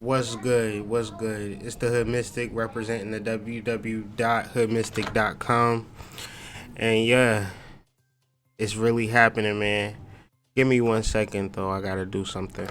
What's good? What's good? It's the Hood Mystic representing the www.hoodmystic.com. And yeah, it's really happening, man. Give me 1 second though. I gotta do something.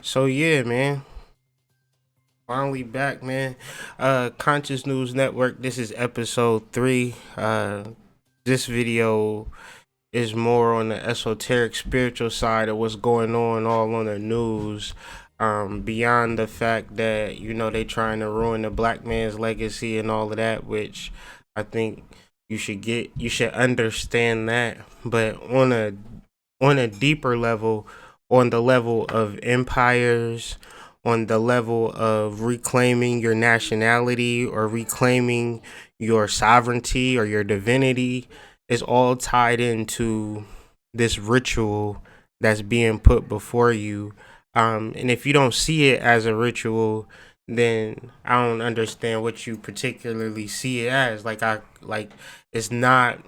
So yeah, man. Finally back, man. Conscious News Network. This is episode 3. This video is more on the esoteric spiritual side of what's going on all on the news. Beyond the fact that, they trying to ruin the black man's legacy and all of that, which I think you should understand that. But on a deeper level, on the level of empires, on the level of reclaiming your nationality or reclaiming your sovereignty or your divinity, is all tied into this ritual that's being put before you. And if you don't see it as a ritual, then I don't understand what you particularly see it as. Like it's not.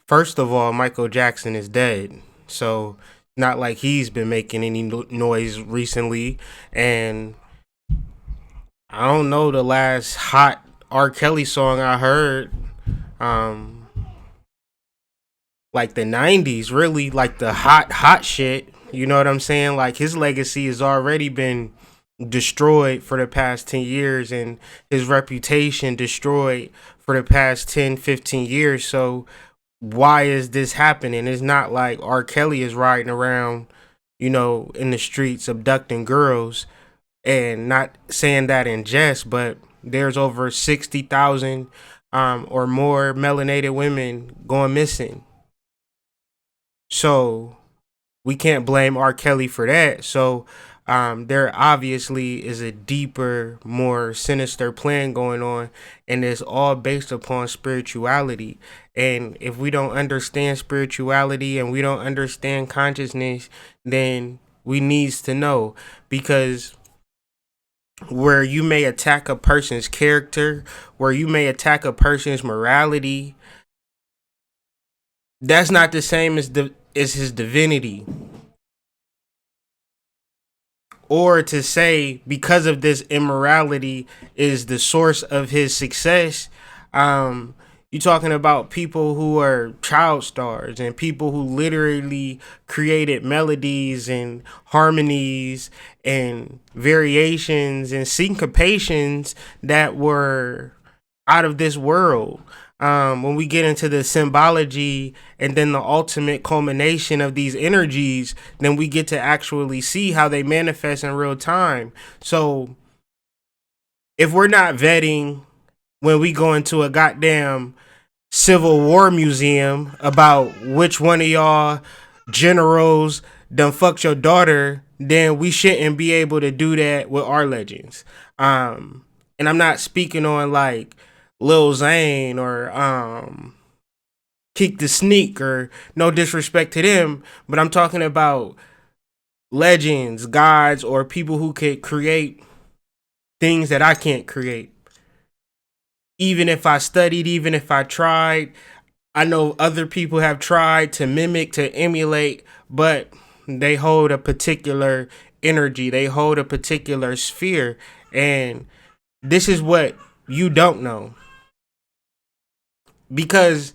First of all, Michael Jackson is dead, so not like he's been making any noise recently. And I don't know the last hot R. Kelly song I heard. Um, like the '90s, really, like the hot shit. You know what I'm saying? Like his legacy has already been destroyed for the past 10 years, and his reputation destroyed for the past 10, 15 years. So why is this happening? It's not like R. Kelly is riding around, in the streets abducting girls, and not saying that in jest, but there's over 60,000 or more melanated women going missing. So we can't blame R. Kelly for that. So there obviously is a deeper, more sinister plan going on, and it's all based upon spirituality. And if we don't understand spirituality and we don't understand consciousness, then we needs to know, because where you may attack a person's character, where you may attack a person's morality, that's not the same as his divinity. Or to say because of this immorality is the source of his success. You're talking about people who are child stars and people who literally created melodies and harmonies and variations and syncopations that were out of this world. When we get into the symbology and then the ultimate culmination of these energies, then we get to actually see how they manifest in real time. So if we're not vetting when we go into a goddamn Civil War museum about which one of y'all generals done fucked your daughter, then we shouldn't be able to do that with our legends. And I'm not speaking on like Lil Zane or Keek the Sneak, or no disrespect to them, but I'm talking about legends, gods, or people who could create things that I can't create. Even if I studied, even if I tried, I know other people have tried to mimic, to emulate, but they hold a particular energy, they hold a particular sphere. And this is what you don't know. Because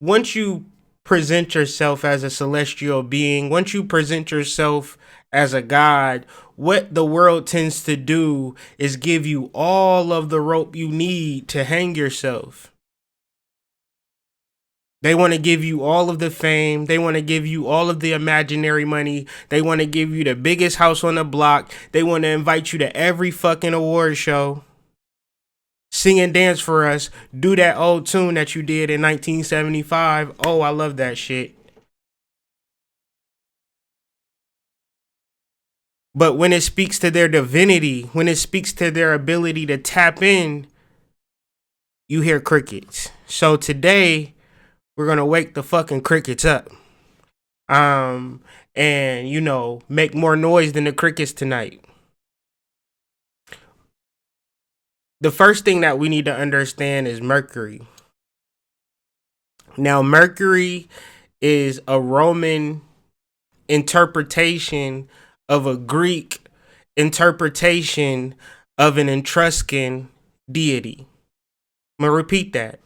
once you present yourself as a celestial being, once you present yourself as a god, what the world tends to do is give you all of the rope you need to hang yourself. They want to give you all of the fame. They want to give you all of the imaginary money. They want to give you the biggest house on the block. They want to invite you to every fucking award show. Sing and dance for us. Do that old tune that you did in 1975. Oh, I love that shit. But when it speaks to their divinity, when it speaks to their ability to tap in, you hear crickets. So today, We're gonna wake the fucking crickets up. And make more noise than the crickets tonight. The first thing that we need to understand is Mercury. Now, Mercury is a Roman interpretation of a Greek interpretation of an Etruscan deity. I'm gonna repeat that.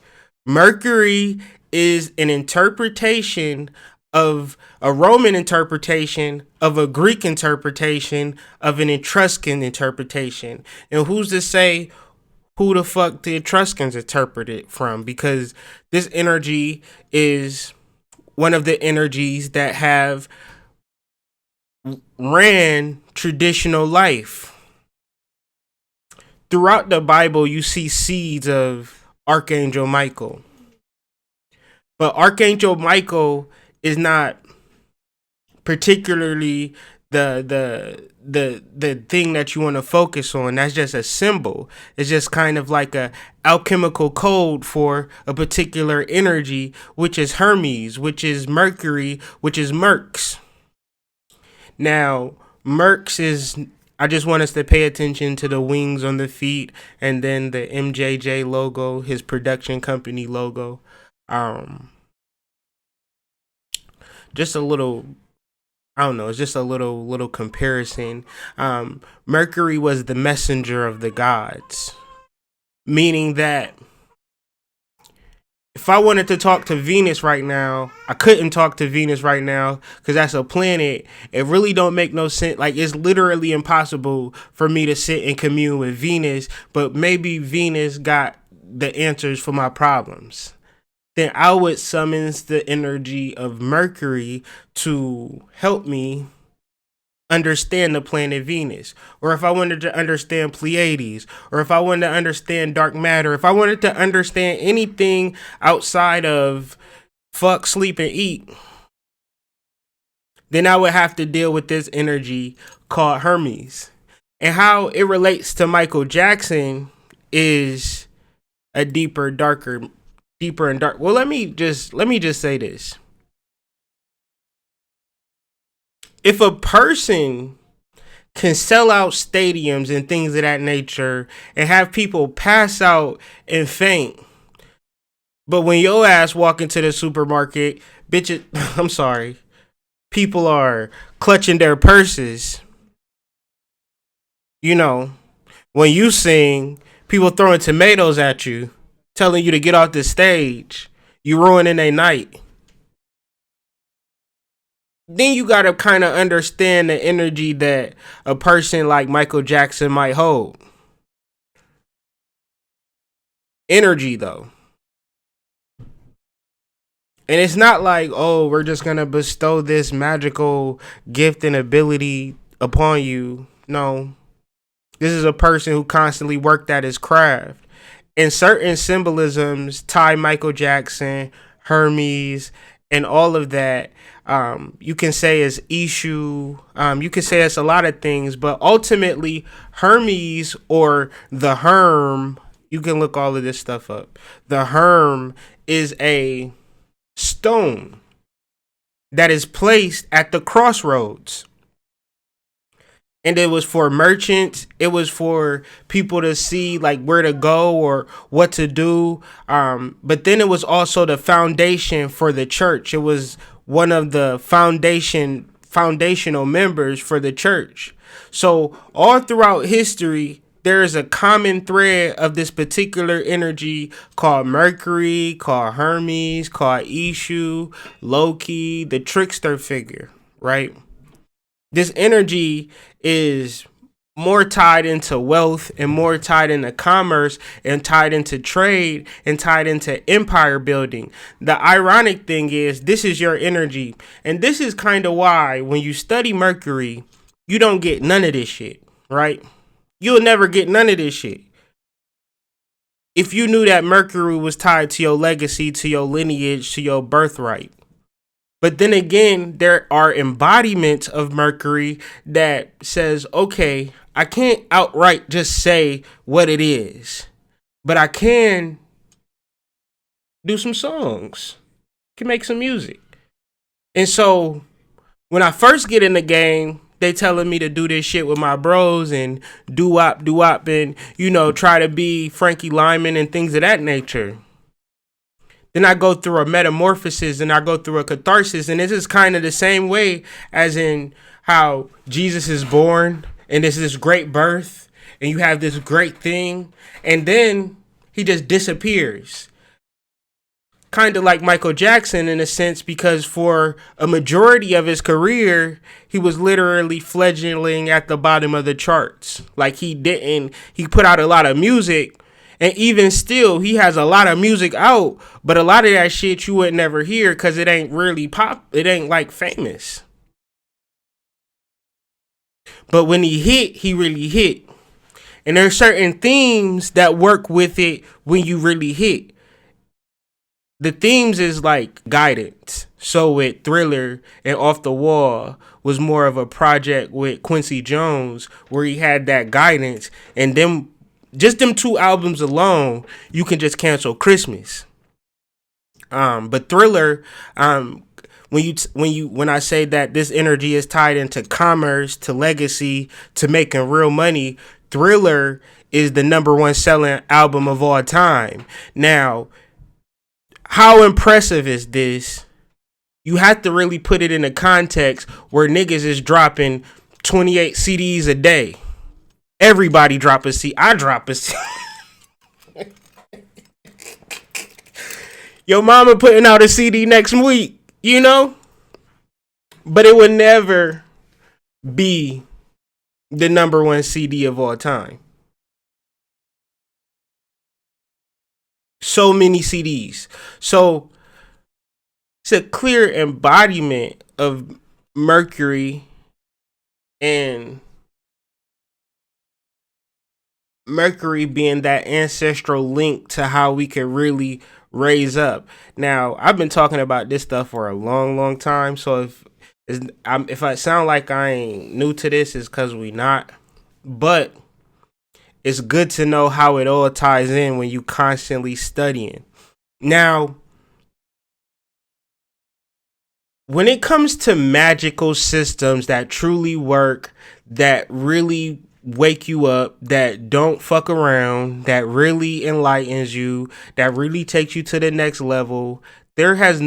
Mercury is an interpretation of a Roman interpretation of a Greek interpretation of an Etruscan interpretation. And who's to say who the fuck the Etruscans interpret it from? Because this energy is one of the energies that have ran traditional life. Throughout the Bible, you see seeds of Archangel Michael. But Archangel Michael is not particularly the thing that you want to focus on. That's just a symbol. It's just kind of like a alchemical code for a particular energy, which is Hermes, which is Mercury, which is Mercs. Now, Mercs is, I just want us to pay attention to the wings on the feet and then the MJJ logo, his production company logo. Just a little, I don't know, it's just a little comparison. Mercury was the messenger of the gods, meaning that if I wanted to talk to Venus right now, I couldn't talk to Venus right now because that's a planet. It really don't make no sense. Like, it's literally impossible for me to sit and commune with Venus, but maybe Venus got the answers for my problems. Then I would summons the energy of Mercury to help me understand the planet Venus. Or if I wanted to understand Pleiades, or if I wanted to understand dark matter, if I wanted to understand anything outside of fuck, sleep, and eat, then I would have to deal with this energy called Hermes. And how it relates to Michael Jackson is a deeper and dark. Well, let me just say this. If a person can sell out stadiums and things of that nature and have people pass out and faint, but when your ass walk into the supermarket, bitches, I'm sorry, people are clutching their purses. When you sing, people throwing tomatoes at you, telling you to get off the stage, you ruining their night. Then you gotta kind of understand the energy that a person like Michael Jackson might hold. Energy, though. And it's not like, oh, we're just gonna bestow this magical gift and ability upon you. No. This is a person who constantly worked at his craft. And certain symbolisms tie Michael Jackson, Hermes, and all of that. You can say it's Ishu. You can say it's a lot of things, but ultimately Hermes, or the Herm, you can look all of this stuff up. The Herm is a stone that is placed at the crossroads. And it was for merchants. It was for people to see like where to go or what to do. But then it was also the foundation for the church. It was one of the foundational members for the church. So all throughout history, there is a common thread of this particular energy called Mercury, called Hermes, called Ishu, Loki, the trickster figure, right? This energy is more tied into wealth and more tied into commerce and tied into trade and tied into empire building. The ironic thing is this is your energy. And this is kind of why when you study Mercury, you don't get none of this shit, right? You'll never get none of this shit. If you knew that Mercury was tied to your legacy, to your lineage, to your birthright. But then again, there are embodiments of Mercury that says, okay, I can't outright just say what it is, but I can do some songs. can make some music. And so when I first get in the game, they telling me to do this shit with my bros and do wop, and try to be Frankie Lyman and things of that nature. Then I go through a metamorphosis and I go through a catharsis, and this is kind of the same way as in how Jesus is born and there's this great birth and you have this great thing, and then he just disappears. Kind of like Michael Jackson in a sense, because for a majority of his career, he was literally fledgling at the bottom of the charts. Like he put out a lot of music, and even still, he has a lot of music out, but a lot of that shit you would never hear because it ain't really pop. It ain't like famous. But when he hit, he really hit. And there's certain themes that work with it when you really hit. The themes is like guidance. So with Thriller and Off the Wall was more of a project with Quincy Jones where he had that guidance, and them two albums alone, you can just cancel Christmas. But Thriller, when I say that this energy is tied into commerce, to legacy, to making real money, Thriller is the number one selling album of all time. Now, how impressive is this? You have to really put it in a context where niggas is dropping 28 CDs a day. Everybody drop a CD. I drop a CD. Your mama putting out a CD next week, But it would never be the number one CD of all time. So many CDs. So it's a clear embodiment of Mercury, and Mercury being that ancestral link to how we can really raise up. Now, I've been talking about this stuff for a long, long time. So if I sound like I ain't new to this, it's because we not. But it's good to know how it all ties in when you constantly studying. Now, when it comes to magical systems that truly work, that really wake you up, that don't fuck around, that really enlightens you, that really takes you to the next level, there has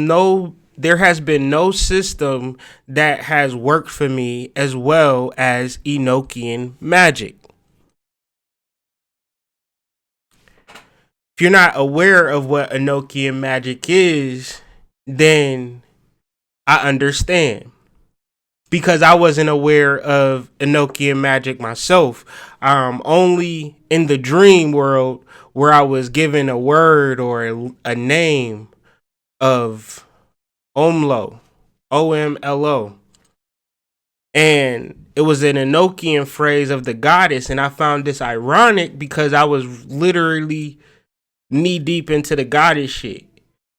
been no system that has worked for me as well as Enochian magic. If you're not aware of what Enochian magic is, then I understand. Because I wasn't aware of Enochian magic myself. Only in the dream world where I was given a word or a name of Omlo, Omlo. And it was an Enochian phrase of the goddess. And I found this ironic because I was literally knee deep into the goddess shit.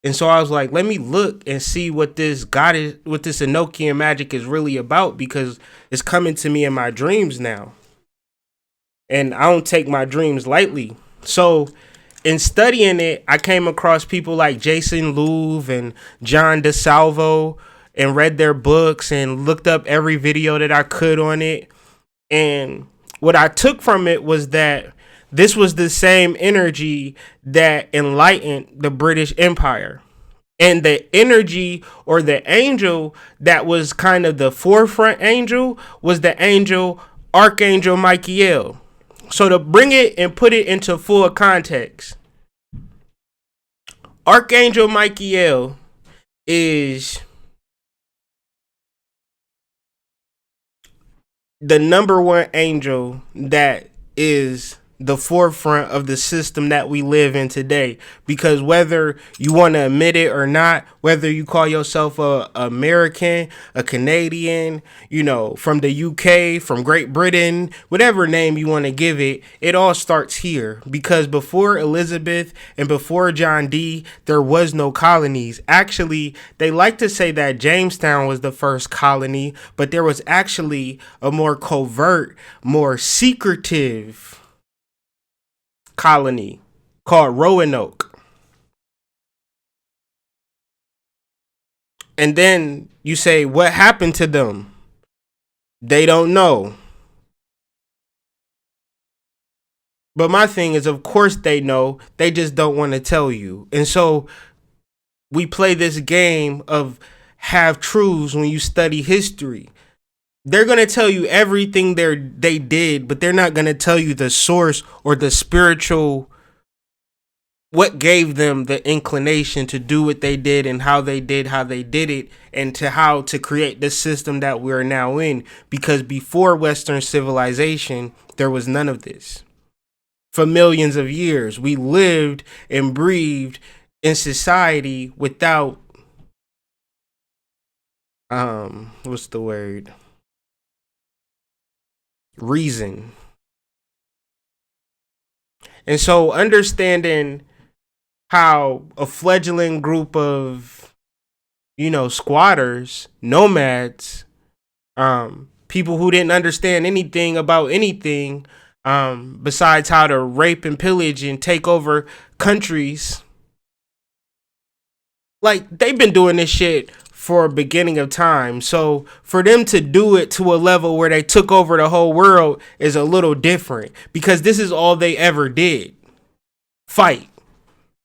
And so I was like, let me look and see what this Enochian magic is really about, because it's coming to me in my dreams now. And I don't take my dreams lightly. So in studying it, I came across people like Jason Louv and John DeSalvo and read their books and looked up every video that I could on it. And what I took from it was that this was the same energy that enlightened the British Empire. And the energy or the angel that was kind of the forefront angel was the angel Archangel Michael. So to bring it and put it into full context, Archangel Michael is the number one angel that is the forefront of the system that we live in today. Because whether you want to admit it or not, whether you call yourself a American, a Canadian, from the UK, from Great Britain, whatever name you want to give it, it all starts here. Because before Elizabeth and before John D, there was no colonies. Actually, they like to say that Jamestown was the first colony, but there was actually a more covert, more secretive colony called Roanoke. And then you say, what happened to them? They don't know. But my thing is, of course they know. They just don't want to tell you. And so we play this game of half truths when you study history. They're going to tell you everything they did, but they're not going to tell you the source or the spiritual, what gave them the inclination to do what they did and how they did it, and to how to create the system that we're now in. Because before Western civilization, there was none of this. For millions of years, we lived and breathed in society without, what's the word? Reason. And so understanding how a fledgling group of, squatters, nomads, people who didn't understand anything about anything, besides how to rape and pillage and take over countries. Like, they've been doing this shit for a beginning of time. So for them to do it to a level where they took over the whole world is a little different, because this is all they ever did. Fight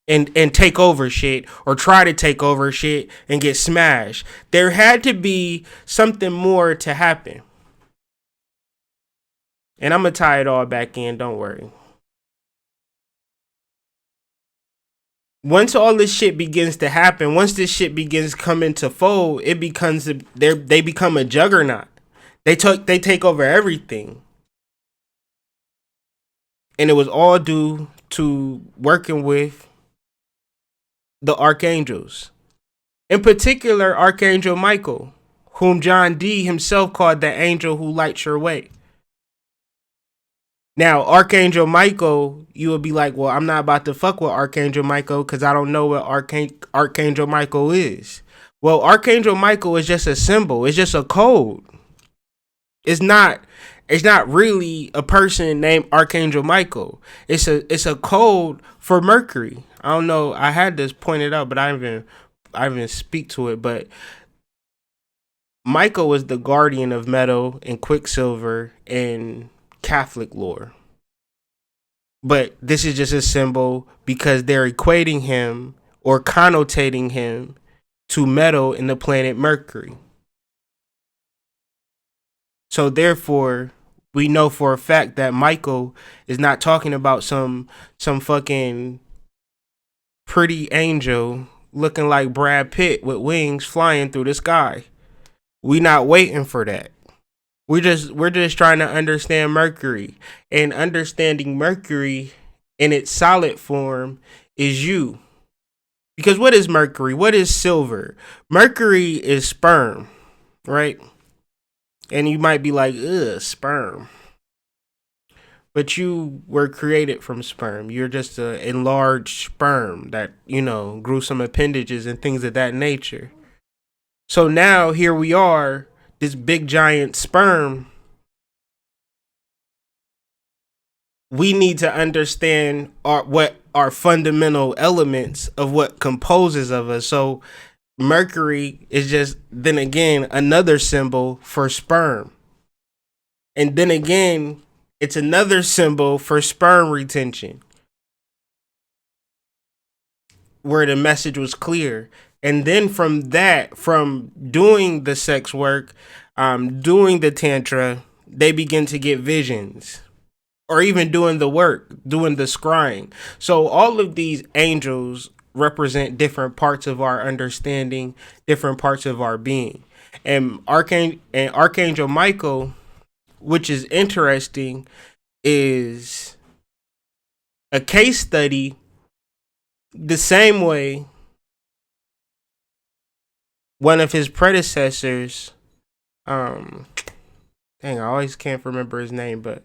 and take over shit, or try to take over shit and get smashed. There had to be something more to happen. And I'm going to tie it all back in, don't worry. Once all this shit begins to happen, once this shit begins coming to fold, it becomes they become a juggernaut. They take over everything. And it was all due to working with the archangels. In particular, Archangel Michael, whom John D himself called the angel who lights your way. Now, Archangel Michael, you will be like, well, I'm not about to fuck with Archangel Michael because I don't know what Archangel Michael is. Well, Archangel Michael is just a symbol. It's just a code. It's not really a person named Archangel Michael. It's a code for Mercury. I don't know. I had this pointed out, but I didn't speak to it. But Michael was the guardian of metal and quicksilver and Catholic lore. But this is just a symbol because they're equating him or connotating him to metal in the planet Mercury. So therefore, we know for a fact that Michael is not talking about some fucking pretty angel looking like Brad Pitt with wings flying through the sky. We not waiting for that. We're just trying to understand Mercury, and understanding Mercury in its solid form is you. Because what is Mercury? What is silver? Mercury is sperm, right? And you might be like, ugh, sperm. But you were created from sperm. You're just an enlarged sperm that, grew some appendages and things of that nature. So now here we are, this big giant sperm. We need to understand what our fundamental elements of what composes of us. So Mercury is just, then again, another symbol for sperm. And then again, it's another symbol for sperm retention, where the message was clear. And then from doing the sex work, doing the tantra, they begin to get visions, or even doing the work, doing the scrying. So all of these angels represent different parts of our understanding, different parts of our being. And Archangel Michael, which is interesting, is a case study the same way one of his predecessors, I always can't remember his name, but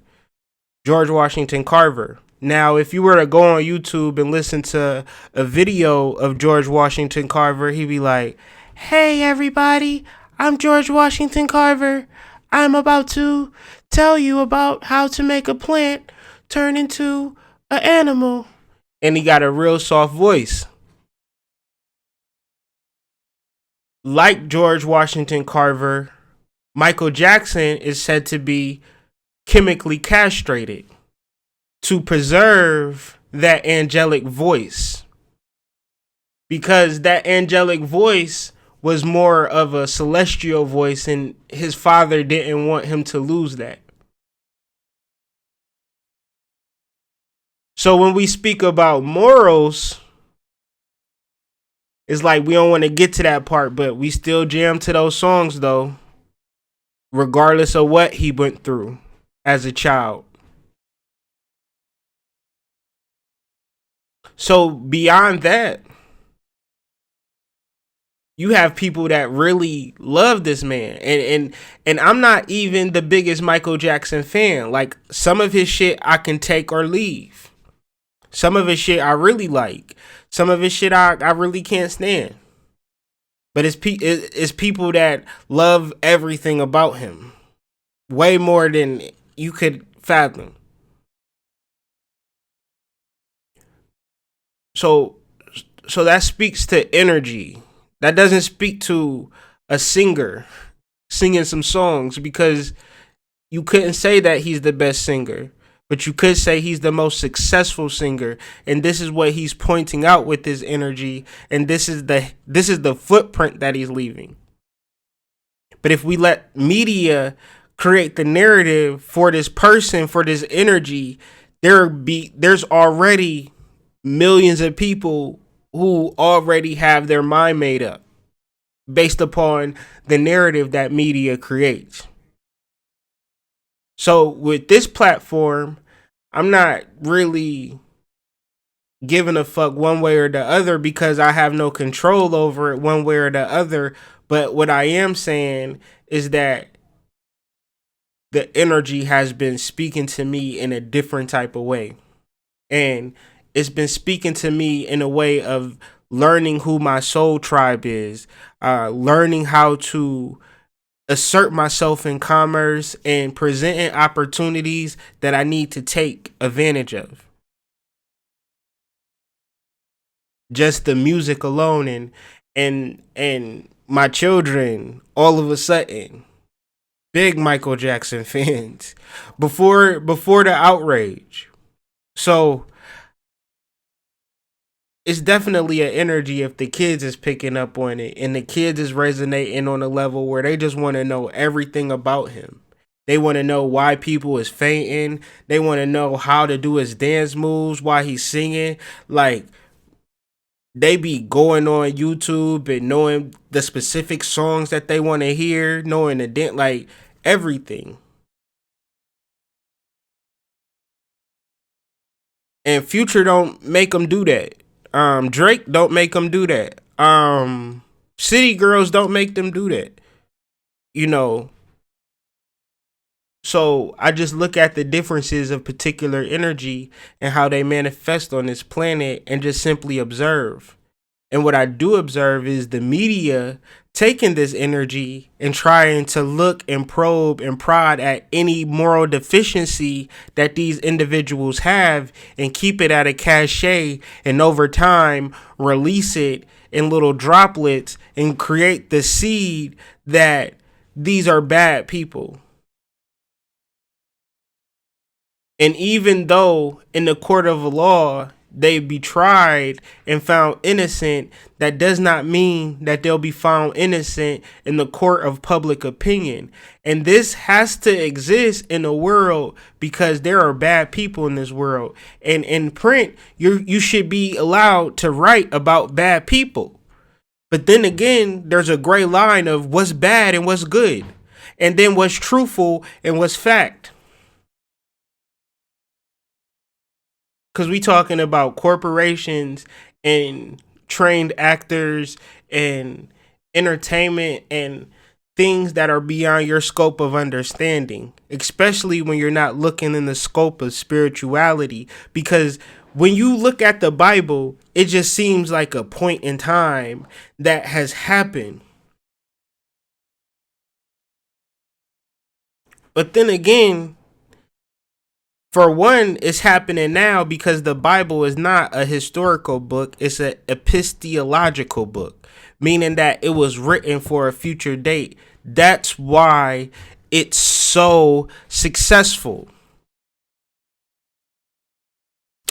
George Washington Carver. Now, if you were to go on YouTube and listen to a video of George Washington Carver, he'd be like, hey, everybody, I'm George Washington Carver. I'm about to tell you about how to make a plant turn into an animal. And he got a real soft voice. Like George Washington Carver, Michael Jackson is said to be chemically castrated to preserve that angelic voice, because that angelic voice was more of a celestial voice and his father didn't want him to lose that. So when we speak about morals, it's like we don't want to get to that part, but we still jam to those songs though, regardless of what he went through as a child. So beyond that, you have people that really love this man. And I'm not even the biggest Michael Jackson fan. Like, some of his shit I can take or leave. Some of his shit I really like. Some of his shit I really can't stand. But it's people that love everything about him. Way more than you could fathom. So that speaks to energy. That doesn't speak to a singer singing some songs, because you couldn't say that he's the best singer, but you could say he's the most successful singer, and this is what he's pointing out with his energy, and this is the footprint that he's leaving. But if we let media create the narrative for this person, for this energy, there's already millions of people who already have their mind made up based upon the narrative that media creates. So with this platform, I'm not really giving a fuck one way or the other, because I have no control over it one way or the other. But what I am saying is that the energy has been speaking to me in a different type of way. And it's been speaking to me in a way of learning who my soul tribe is, learning how to assert myself in commerce, and presenting opportunities that I need to take advantage of. Just the music alone, and my children, all of a sudden, big Michael Jackson fans before the outrage. So it's definitely an energy if the kids is picking up on it, and the kids is resonating on a level where they just want to know everything about him. They want to know why people is fainting. They want to know how to do his dance moves while he's singing. Like, they be going on YouTube and knowing the specific songs that they want to hear, knowing the dance, like everything. And Future don't make them do that. Drake don't make them do that. City Girls don't make them do that. You know, so I just look at the differences of particular energy and how they manifest on this planet, and just simply observe. And what I do observe is the media taking this energy and trying to look and probe and prod at any moral deficiency that these individuals have, and keep it at a cachet, and over time release it in little droplets and create the seed that these are bad people. And even though in the court of law they be tried and found innocent, that does not mean that they'll be found innocent in the court of public opinion. And this has to exist in the world, because there are bad people in this world. And in print, you should be allowed to write about bad people. But then again, there's a gray line of what's bad and what's good, and then what's truthful and what's fact. Because we talking about corporations and trained actors and entertainment and things that are beyond your scope of understanding, especially when you're not looking in the scope of spirituality. Because when you look at the Bible, it just seems like a point in time that has happened. But then again, for one, it's happening now because the Bible is not a historical book. It's an epistemological book, meaning that it was written for a future date. That's why it's so successful.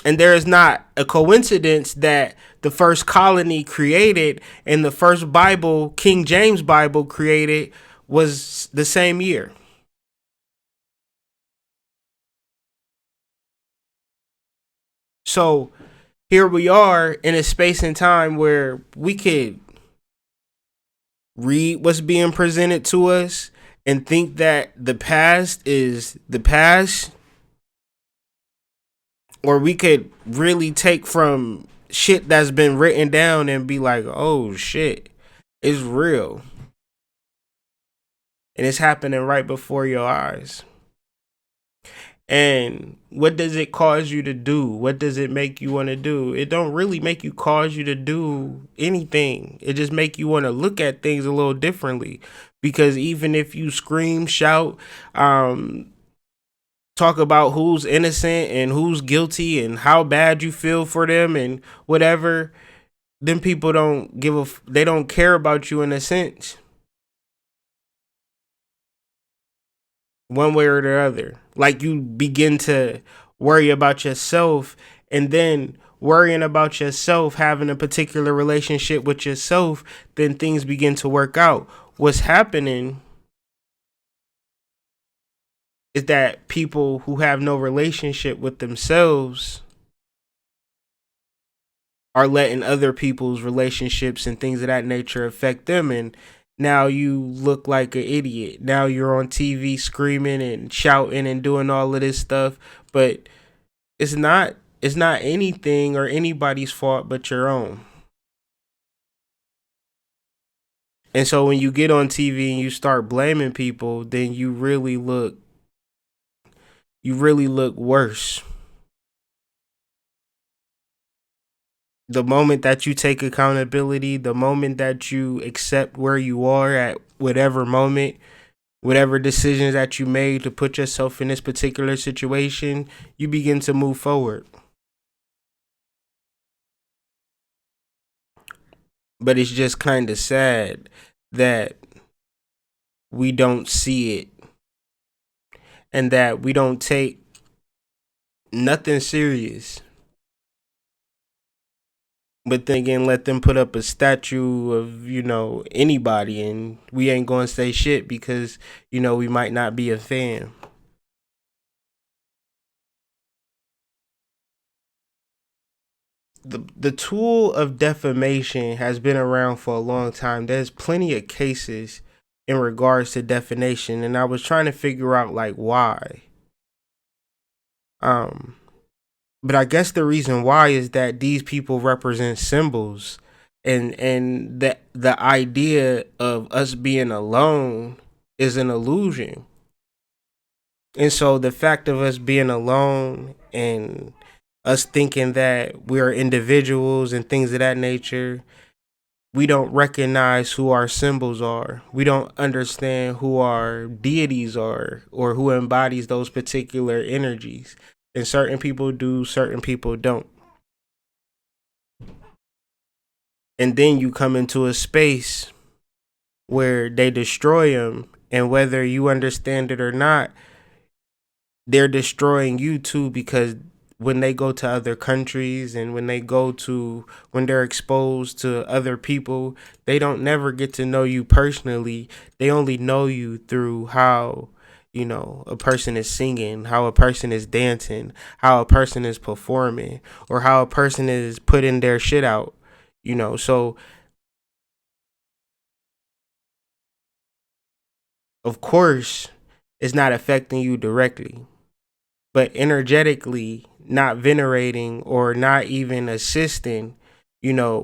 And there is not a coincidence that the first colony created and the first Bible, King James Bible, created was the same year. So here we are in a space and time where we could read what's being presented to us and think that the past is the past, or we could really take from shit that's been written down and be like, oh shit, it's real. And it's happening right before your eyes. And what does it cause you to do? What does it make you want to do? It don't really make you cause you to do anything. It just make you want to look at things a little differently. Because even if you scream, shout, talk about who's innocent and who's guilty and how bad you feel for them and whatever, then people don't they don't care about you in a sense, one way or the other. Like, you begin to worry about yourself, and then worrying about yourself, having a particular relationship with yourself, then things begin to work out. What's happening is that people who have no relationship with themselves are letting other people's relationships and things of that nature affect them, and now you look like an idiot. Now you're on TV screaming and shouting and doing all of this stuff, but it's not anything or anybody's fault but your own. And so when you get on TV and you start blaming people, then you really look worse. The moment that you take accountability, the moment that you accept where you are at whatever moment, whatever decisions that you made to put yourself in this particular situation, you begin to move forward. But it's just kind of sad that we don't see it, and that we don't take nothing serious. But then again, let them put up a statue of, anybody, and we ain't going to say shit because, we might not be a fan. The tool of defamation has been around for a long time. There's plenty of cases in regards to defamation, and I was trying to figure out like why. Um, but I guess the reason why is that these people represent symbols, and the idea of us being alone is an illusion. And so the fact of us being alone and us thinking that we're individuals and things of that nature, we don't recognize who our symbols are. We don't understand who our deities are or who embodies those particular energies. And certain people do, certain people don't. And then you come into a space where they destroy them, and whether you understand it or not, they're destroying you too, because when they go to other countries and when they're exposed to other people, they don't never get to know you personally. They only know you through how, a person is singing, how a person is dancing, how a person is performing, or how a person is putting their shit out. So of course it's not affecting you directly, but energetically not venerating or not even assisting,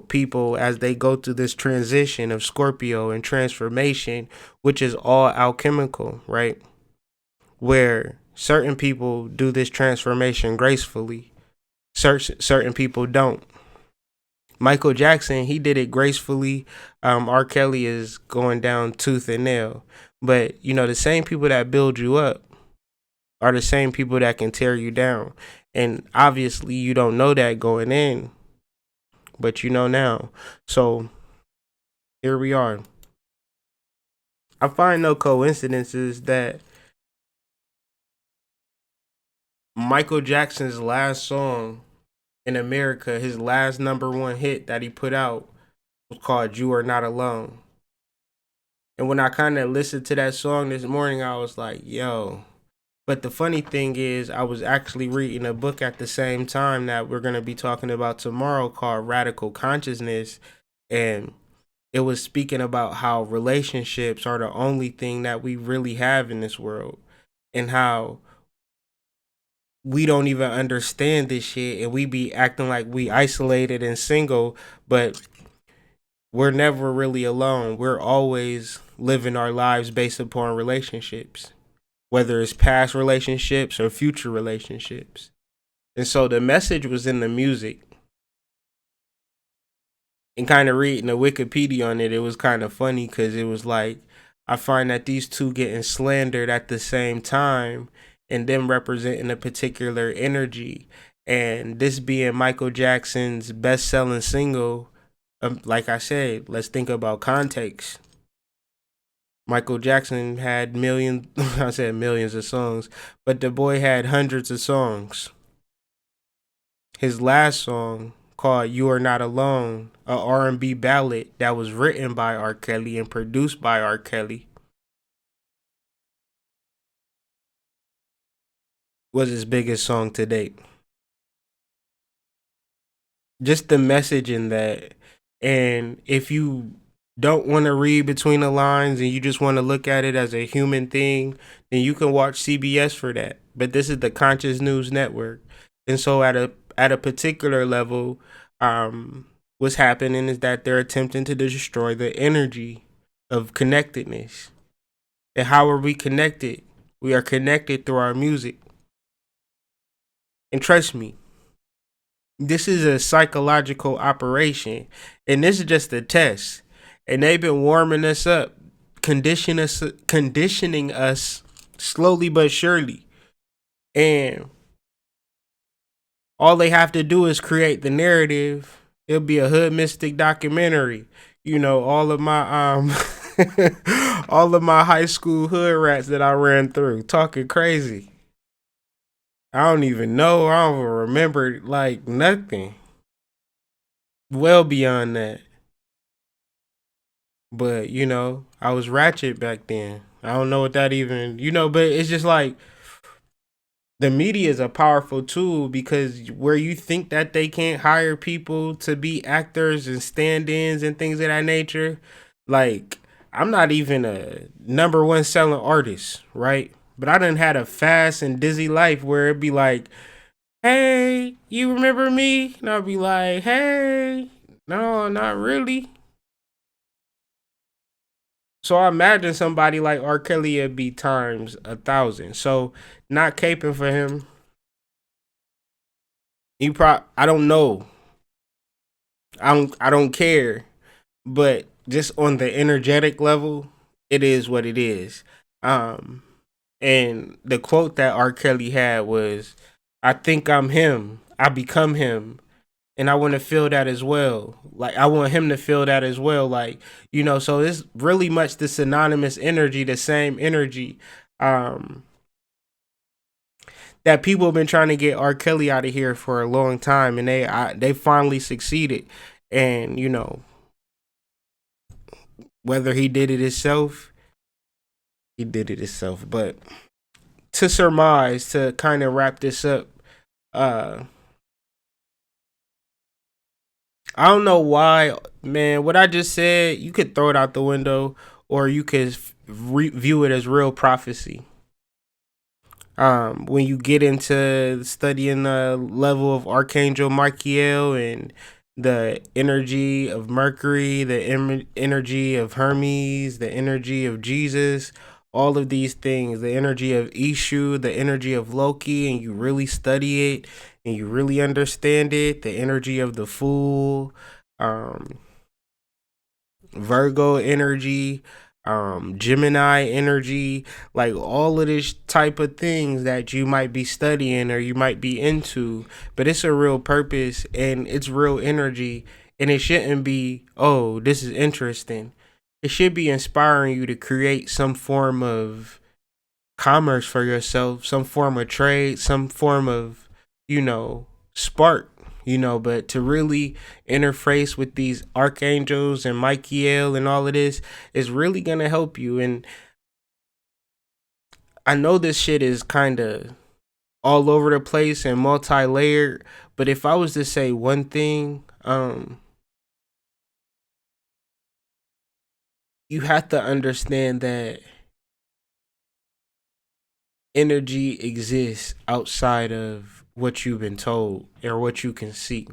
people as they go through this transition of Scorpio and transformation, which is all alchemical, right? Where certain people do this transformation gracefully, certain people don't. Michael Jackson, he did it gracefully. R. Kelly is going down tooth and nail. But, the same people that build you up are the same people that can tear you down. And obviously you don't know that going in, but you know now. So Here we are. I find no coincidences that Michael Jackson's last song in America, his last number one hit that he put out, was called You Are Not Alone. And when I kind of listened to that song this morning, I was like, yo. But the funny thing is, I was actually reading a book at the same time that we're going to be talking about tomorrow called Radical Consciousness. And it was speaking about how relationships are the only thing that we really have in this world, and how we don't even understand this shit, and we be acting like we isolated and single, but we're never really alone. We're always living our lives based upon relationships, whether it's past relationships or future relationships. And so the message was in the music. And kind of reading the Wikipedia on it, it was kind of funny because it was like, I find that these two getting slandered at the same time and them representing a particular energy. And this being Michael Jackson's best selling single, like I said, let's think about context. Michael Jackson had millions, I said millions of songs, but the boy had hundreds of songs. His last song, called You Are Not Alone, a R&B ballad that was written by R. Kelly and produced by R. Kelly, was his biggest song to date. Just the message in that. And if you don't want to read between the lines and you just want to look at it as a human thing, then you can watch CBS for that. But this is the Conscious News Network. And so at a particular level, what's happening is that they're attempting to destroy the energy of connectedness. And how are we connected? We are connected through our music. And trust me, this is a psychological operation, and this is just a test. And they've been warming us up, conditioning us slowly but surely. And all they have to do is create the narrative. It'll be a hood mystic documentary. You know, all of my all of my high school hood rats that I ran through talking crazy. I don't even know. I don't even remember like nothing. Well beyond that. But, I was ratchet back then. I don't know what that even, but it's just like the media is a powerful tool, because where you think that they can't hire people to be actors and stand-ins and things of that nature, like, I'm not even a number one selling artist, right? But I done had a fast and dizzy life where it'd be like, hey, you remember me? And I'll be like, hey, no, not really. So I imagine somebody like R. Kelly would be times 1,000. So not caping for him. I don't know. I don't care. But just on the energetic level, it is what it is. Um, and the quote that R. Kelly had was, I think I'm him. I become him. And I want to feel that as well. Like, I want him to feel that as well. Like, so it's really much the synonymous energy, the same energy, that people have been trying to get R. Kelly out of here for a long time, and they finally succeeded. And whether he did it himself, he did it himself. But to surmise, to kind of wrap this up, uh, I don't know why, man. What I just said, you could throw it out the window, or you could view it as real prophecy. When you get into studying the level of Archangel Michael and the energy of Mercury, the energy of Hermes, the energy of Jesus, all of these things, the energy of Ishu, the energy of Loki, and you really study it and you really understand it, the energy of the Fool, um, Virgo energy, Gemini energy, like all of this type of things that you might be studying or you might be into, but it's a real purpose and it's real energy. And it shouldn't be, oh, this is interesting. It should be inspiring you to create some form of commerce for yourself, some form of trade, some form of, spark, but to really interface with these archangels and Michael and all of this is really going to help you. And I know this shit is kind of all over the place and multi-layered, but if I was to say one thing, you have to understand that energy exists outside of what you've been told or what you can see.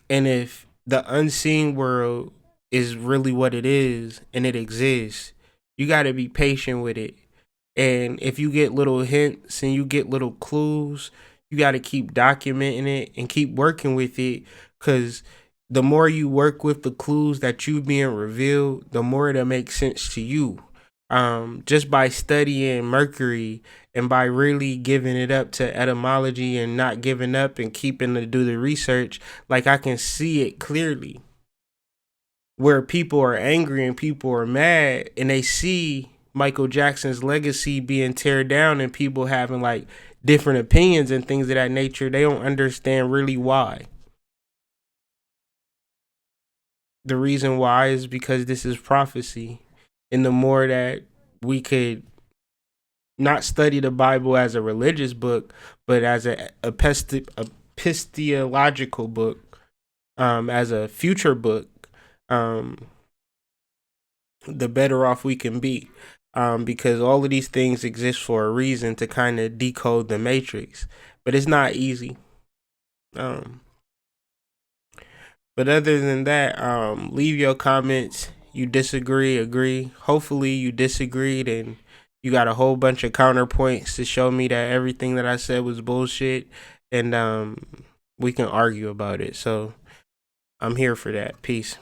And if the unseen world is really what it is and it exists, you got to be patient with it. And if you get little hints and you get little clues, you got to keep documenting it and keep working with it, because the more you work with the clues that you being revealed, the more it'll make sense to you. Just by studying Mercury and by really giving it up to etymology and not giving up and keeping to do the research, like I can see it clearly where people are angry and people are mad and they see Michael Jackson's legacy being teared down and people having like different opinions and things of that nature. They don't understand really why. The reason why is because this is prophecy. And the more that we could not study the Bible as a religious book, but as a epistemological book, as a future book, um, the better off we can be. Because all of these things exist for a reason to kind of decode the matrix, but it's not easy. But other than that, leave your comments. You disagree, agree. Hopefully, you disagreed and you got a whole bunch of counterpoints to show me that everything that I said was bullshit, and we can argue about it. So I'm here for that. Peace.